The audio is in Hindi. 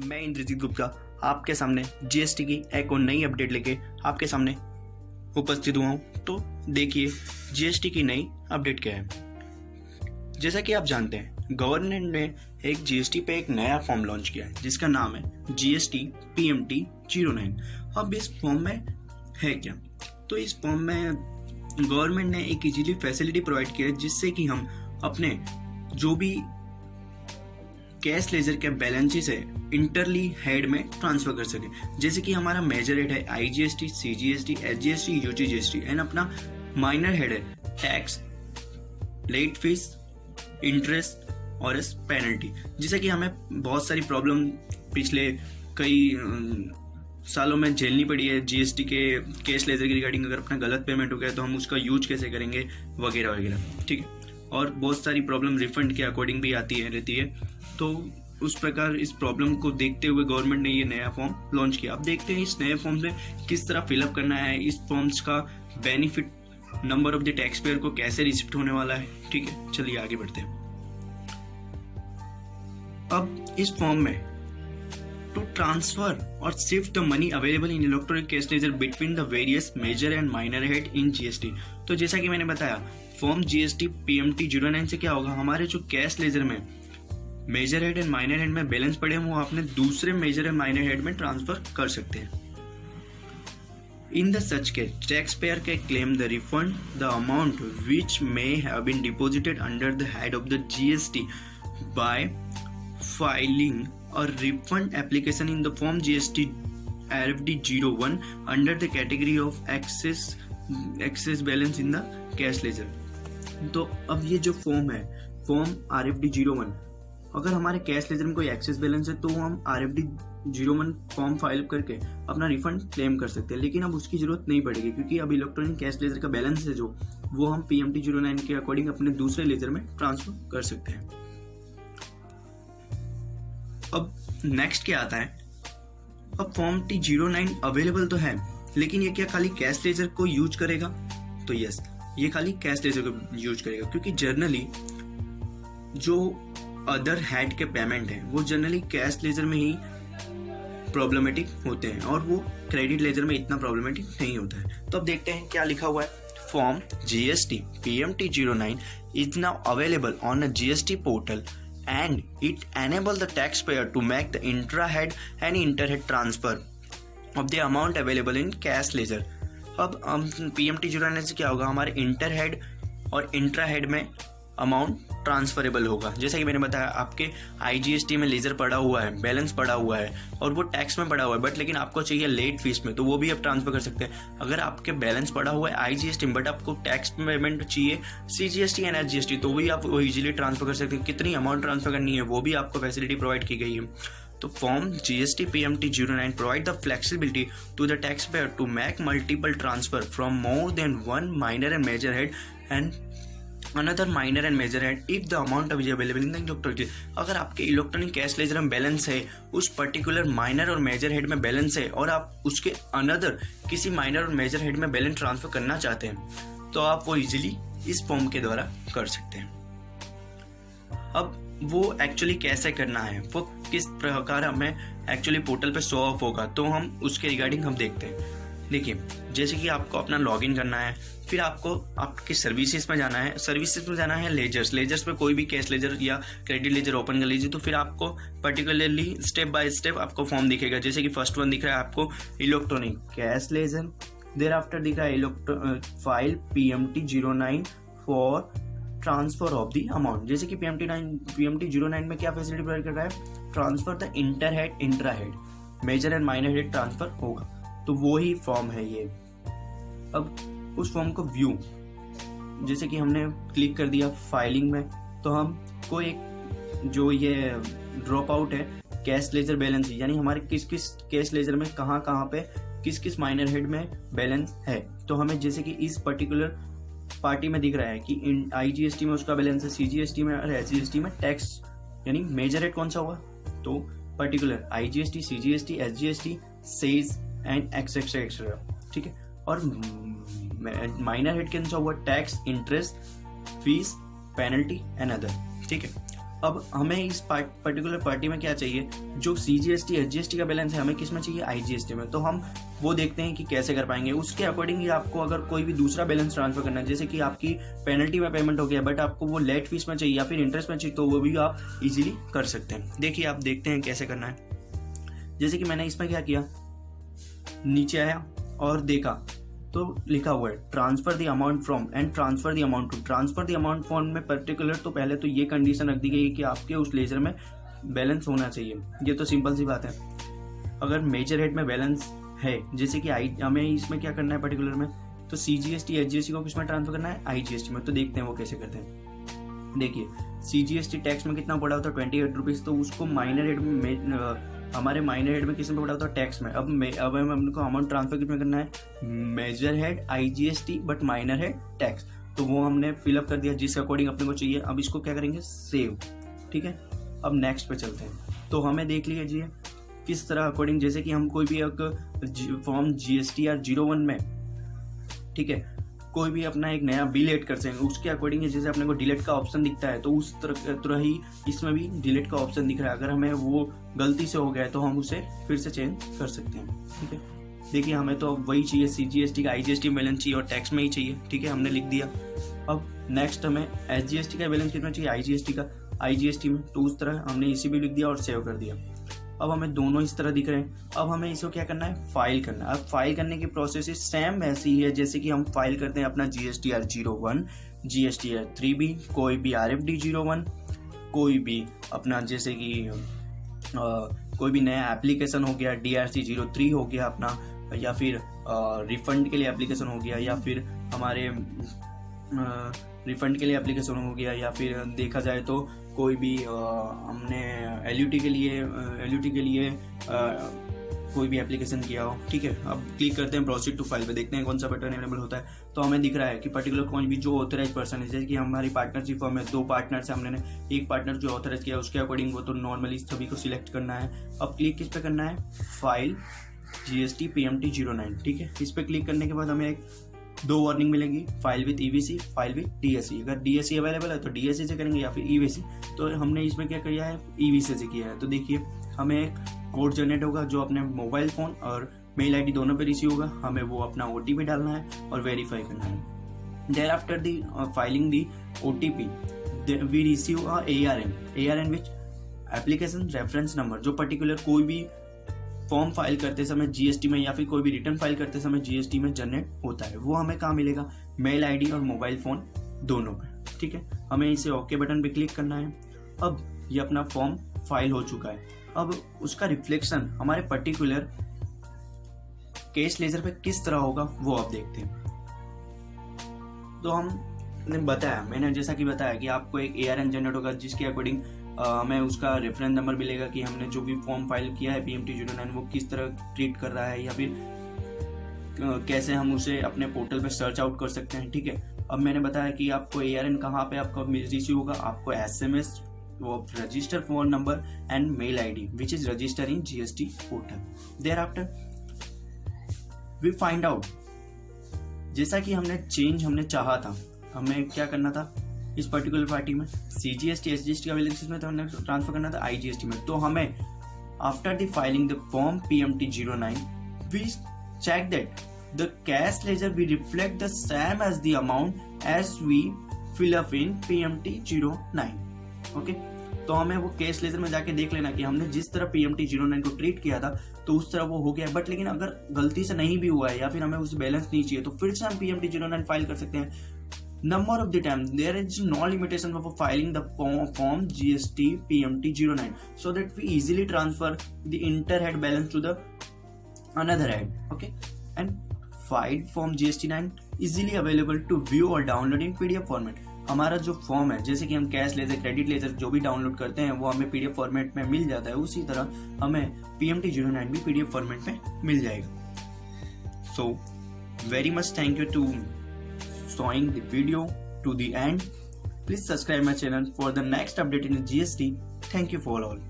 मैं इंद्रजीत गुप्ता आपके सामने जीएसटी की एक और नई अपडेट लेके आपके सामने उपस्थित हुआ हूँ। तो देखिए जीएसटी की नई अपडेट क्या है। जैसा कि आप जानते हैं, गवर्नमेंट ने एक जीएसटी पे एक नया फॉर्म लॉन्च किया है जिसका नाम है जीएसटी PMT 09। अब इस फॉर्म में है क्या, तो इस फॉर्म में गवर्नमेंट ने एक इजीली फैसिलिटी प्रोवाइड किया है जिससे कि हम अपने जो भी कैश लेजर के बैलेंसेस है इंटरली हेड में ट्रांसफर कर सके। जैसे कि हमारा मेजर हेड है IGST, CGST, SGST, UTGST and अपना माइनर हेड है टैक्स, लेट फीस, इंटरेस्ट और पेनल्टी। जैसे कि हमें बहुत सारी प्रॉब्लम पिछले कई सालों में झेलनी पड़ी है जीएसटी के कैश लेजर की रिगार्डिंग। अगर अपना गलत पेमेंट हो गया तो हम उसका यूज कैसे करेंगे वगैरह वगैरह, ठीक है। और बहुत सारी प्रॉब्लम रिफंड के अकॉर्डिंग भी आती है रहती है। तो उस प्रकार इस प्रॉब्लम को देखते हुए गवर्नमेंट ने ये नया फॉर्म लॉन्च किया। अब देखते हैं इस नए फॉर्म से किस तरह फिलअप करना है, इस फॉर्म्स का benefit number of the tax payer को कैसे रिसिप्ट होने वाला है, ठीक है। चलिए आगे बढ़ते हैं। अब इस फॉर्म में टू ट्रांसफर और shift the money available in electronic cash ledger between the various major and minor head in GST. तो जैसा कि मैंने बताया, फॉर्म जीएसटी PMT 09 से क्या होगा, हमारे जो कैश लेजर में major head and minor head में बैलेंस पड़े हैं वो आपने दूसरे मेजर एंड माइनर हेड में ट्रांसफर कर सकते हैं। In the such case, taxpayer can claim the refund the amount which may have been deposited under the head of the GST by filing a refund application in the form GST RFD 01 under the category of excess balance in the cash ledger। तो अब ये जो फॉर्म है, फॉर्म RFD 01, अगर हमारे कैश लेजर में कोई एक्सेस बैलेंस है तो हम RFD 01 फॉर्म फाइल करके अपना रिफंड क्लेम कर सकते हैं। लेकिन अब उसकी जरूरत नहीं पड़ेगी क्योंकि अब इलेक्ट्रॉनिक कैश लेजर का बैलेंस है जो वो हम PMT 09 के अकॉर्डिंग अपने दूसरे लेजर में ट्रांसफर कर सकते हैं। अब नेक्स्ट क्या आता है, अब फॉर्म T09 अवेलेबल तो है लेकिन ये क्या खाली कैश लेजर को यूज करेगा? तो यस, ये खाली कैश लेजर को यूज करेगा क्योंकि जनरली जो अदर हेड के पेमेंट है वो जनरली कैश लेजर में ही प्रॉब्लमेटिक होते हैं और वो क्रेडिट लेजर में इतना प्रॉब्लमेटिक नहीं होता है। तो अब देखते हैं क्या लिखा हुआ है। Form GST PMT 09 is now available on a GST portal and it enable the taxpayer to make the intra-head and inter-head transfer of the amount available in cash ledger। अब PMT 09 से क्या होगा, हमारे इंटर हेड और इंट्रा हेड में अमाउंट ट्रांसफरेबल होगा। जैसा कि मैंने बताया, आपके IGST में लेजर पड़ा हुआ है, बैलेंस पड़ा हुआ है और वो टैक्स में पड़ा हुआ है, बट लेकिन आपको चाहिए लेट फीस में, तो वो भी आप ट्रांसफर कर सकते हैं। अगर आपके बैलेंस पड़ा हुआ है IGST में बट आपको टैक्स पेमेंट चाहिए CGST एंड SGST, तो भी आप वो इजीली ट्रांसफर कर सकते हैं। कितनी अमाउंट ट्रांसफर करनी है वो भी आपको फैसिलिटी प्रोवाइड की गई है। तो form GST PMT 09 provide the flexibility to the taxpayer to make multiple transfer from more than one minor and major head and another minor and major head if the amount is available in the electronic। अगर आपके इलेक्ट्रॉनिक कैश लेजर में बैलेंस है, उस पर्टिकुलर माइनर और मेजर हेड में बैलेंस है और आप उसके अनदर किसी माइनर और मेजर हेड में बैलेंस ट्रांसफर करना चाहते हैं तो आप वो इजीली इस फॉर्म के द्वारा कर सकते हैं। अब वो एक्चुअली कैसे करना है, वो किस प्रकार हमें एक्चुअली पोर्टल पे शो ऑफ होगा, तो हम उसके रिगार्डिंग हम देखते हैं। देखिए, जैसे कि आपको अपना लॉगिन करना है, फिर आपको आपके सर्विसेज में जाना है, सर्विसेज में जाना है लेजर्स पे कोई भी कैश लेजर या क्रेडिट लेजर ओपन कर लीजिए। तो फिर आपको पर्टिकुलरली स्टेप बाय स्टेप आपको फॉर्म दिखेगा। जैसे कि फर्स्ट वन दिख रहा है आपको electronic cash ledger, thereafter दिख रहा है file PMT 09 for transfer of the amount. जैसे कि PMT 09 में क्या फैसिलिटी प्रोवाइड कर रहा है, transfer the inter head intra head, major and minor head transfer होगा, तो वो ही फॉर्म है ये। अब उस फॉर्म को व्यू, जैसे कि हमने क्लिक कर दिया फाइलिंग में, तो हमको एक जो ये ड्रॉप आउट है कैश लेजर बैलेंस, यानी हमारे किस किस कैश लेजर में कहाँ पे किस किस माइनर हेड में बैलेंस है, तो हमें जैसे कि इस पर्टिकुलर पार्टी में दिख रहा है कि IGST में उसका बैलेंस है, CGST में और SGST में टैक्स, यानी मेजर हेड कौन सा हुआ, तो particular IGST, CGST, SGST, says and etcetera, ठीक है। और माइनर हेड कौन सा हुआ, tax, interest, fees, penalty and other, ठीक है। अब हमें इस पर्टिकुलर पार्टी में क्या चाहिए, जो CGST SGST का बैलेंस है हमें किस में चाहिए, IGST में। तो हम वो देखते हैं कि कैसे कर पाएंगे। उसके अकॉर्डिंग आपको अगर कोई भी दूसरा बैलेंस ट्रांसफर करना है, जैसे कि आपकी पेनल्टी में पेमेंट हो गया बट आपको वो लेट फीस में चाहिए या फिर इंटरेस्ट में चाहिए, तो वो भी आप इजीली कर सकते हैं। देखिए आप देखते हैं कैसे करना है। जैसे कि मैंने इसमें क्या किया, नीचे आया और देखा तो लिखा हुआ है transfer the amount from and transfer the amount to. Transfer the amount from में पर्टिकुलर तो पहले तो ये कंडीशन रख दी गई है कि आपके उस लेजर में बैलेंस होना चाहिए। ये तो सिंपल सी बात है। अगर मेजर हेड में बैलेंस है, जैसे कि हमें इसमें क्या करना है पर्टिकुलर में, तो CGST SGST को किसमें ट्रांसफर करना है, IGST में। तो देखते हैं वो कैसे करते हैं। देखिए CGST टैक्स में कितना पड़ा होता है, 28 रुपीज़। तो उसको माइनर हेड में हमारे माइनर हेड में किस में पड़ा होता है, टैक्स में। अब हमको अमाउंट ट्रांसफर किस में करना है, major head IGST but minor head tax. तो वो हमने फिलअप कर दिया जिस अकॉर्डिंग अपने को चाहिए। अब इसको क्या करेंगे, सेव। ठीक है, अब नेक्स्ट पे चलते हैं। तो हमें देख लीजिए किस तरह अकॉर्डिंग, जैसे कि हम कोई भी एक फॉर्म GSTR 01 में, ठीक है, कोई भी अपना एक नया बिल ऐड कर सकेंगे, उसके अकॉर्डिंग जैसे अपने को डिलीट का ऑप्शन दिखता है, तो उस तरह ही इसमें भी डिलीट का ऑप्शन दिख रहा है। अगर हमें वो गलती से हो गया है तो हम उसे फिर से चेंज कर सकते हैं। ठीक है, देखिए हमें तो वही चाहिए, CGST का IGST बैलेंस चाहिए और टैक्स में ही चाहिए। ठीक है, हमने लिख दिया। अब नेक्स्ट हमें SGST का बैलेंस कितना चाहिए, IGST का IGST में। तो उस तरह हमने इसी भी लिख दिया और सेव कर दिया। अब हमें दोनों इस तरह दिख रहे हैं। अब हमें इसको क्या करना है, फाइल करना है। अब फाइल करने की प्रोसेस सेम ऐसी ही है जैसे कि हम फाइल करते हैं अपना GSTR 01, GSTR 3B, कोई भी RFD 01, कोई भी अपना जैसे कि कोई भी नया एप्लीकेशन हो गया, DRC 03 हो गया अपना, या फिर रिफंड के लिए एप्लीकेशन हो गया, या फिर हमारे रिफंड के लिए एप्लीकेशन हो गया, या फिर देखा जाए तो कोई भी हमने LUT के लिए कोई भी एप्लीकेशन किया हो। ठीक है, अब क्लिक करते हैं प्रोसीड टू फाइल पे, देखते हैं कौन सा बटन अवेलेबल होता है। तो हमें दिख रहा है कि पर्टिकुलर कोई भी जो ऑथराइज पर्सन है, जैसे कि हमारी पार्टनरशिप फॉर्म में 2 पार्टनर से हमने एक पार्टनर जो ऑथराइज किया उसके अकॉर्डिंग वो तो नॉर्मली सभी को सिलेक्ट करना है। अब क्लिक किस पे करना है, फाइल GST PMT 09। ठीक है, इस पे क्लिक करने के बाद हमें एक 2 वार्निंग मिलेगी, file with EVC, file with DSC। अगर DSC अवेलेबल है तो DSC से करेंगे या फिर EVC। तो हमने इसमें क्या किया है, EVC से किया है। तो देखिए हमें एक कोड जनरेट होगा जो अपने मोबाइल फोन और मेल ID दोनों पे रिसीव होगा। हमें वो अपना OTP डालना है और वेरीफाई करना है। Thereafter the filing the OTP we receive ARN which application reference number. जो पर्टिकुलर कोई भी फॉर्म फाइल करते समय GST में या फिर कोई भी रिटर्न फाइल करते समय GST में जनरेट होता है, वो हमें कहाँ मिलेगा, मेल ID और मोबाइल फोन दोनों पे। ठीक है, हमें इसे ओके बटन पे क्लिक करना है। अब ये अपना फॉर्म फाइल हो चुका है। अब उसका रिफ्लेक्शन हमारे पर्टिकुलर केस लेजर पे किस तरह होगा वो आप देखते हैं। तो हमने बताया, मैंने जैसा कि बताया कि आपको एक ARN जनरेट होगा जिसके अकॉर्डिंग हमें उसका रेफरेंस नंबर मिलेगा कि हमने जो भी फॉर्म फाइल किया है PMT 09 वो किस तरह ट्रीट कर रहा है, या फिर कैसे हम उसे अपने पोर्टल पे सर्च आउट कर सकते हैं। ठीक है, अब मैंने बताया कि आपको ARN कहाँ पे आपका रिसीव होगा, आपको SMS, वो register phone number and mail ID which is register in GST portal. Thereafter we find out, जैसा कि हमने चाहा था, हमें क्या करना था इस पर्टिकुलर पार्टी में, CGST SGST का बैलेंस में तो हमने ट्रांसफर करना था IGST में। तो हमें after the filing the form PMT 09 we check that the cash ledger we reflect the same as the amount as we fill up in PMT 09। Okay, तो हमें वो कैश लेजर में जाके देख लेना कि हमने जिस तरह PMT 09 को ट्रीट किया था तो उस तरह वो हो गया। बट लेकिन अगर गलती से नहीं भी हुआ है या फिर हमें उस बैलेंस नहीं चाहिए तो फिर से हम PMT 09 फाइल कर सकते हैं। Number of the time there is no limitation of filing the form GST PMT 09 so that we easily transfer the inter-head balance to the another head. Okay, and filed form GST 9 easily available to view or download in PDF format. हमारा जो फॉर्म है, जैसे कि हम कैश लेजर, क्रेडिट लेजर जो भी डाउनलोड करते हैं वो हमें PDF फॉर्मेट में मिल जाता है, उसी तरह हमें PMT 09 भी PDF फॉर्मेट में मिल जाएगा। So very much thank you to showing the video to the end. Please subscribe my channel for the next update in GST. Thank you for all.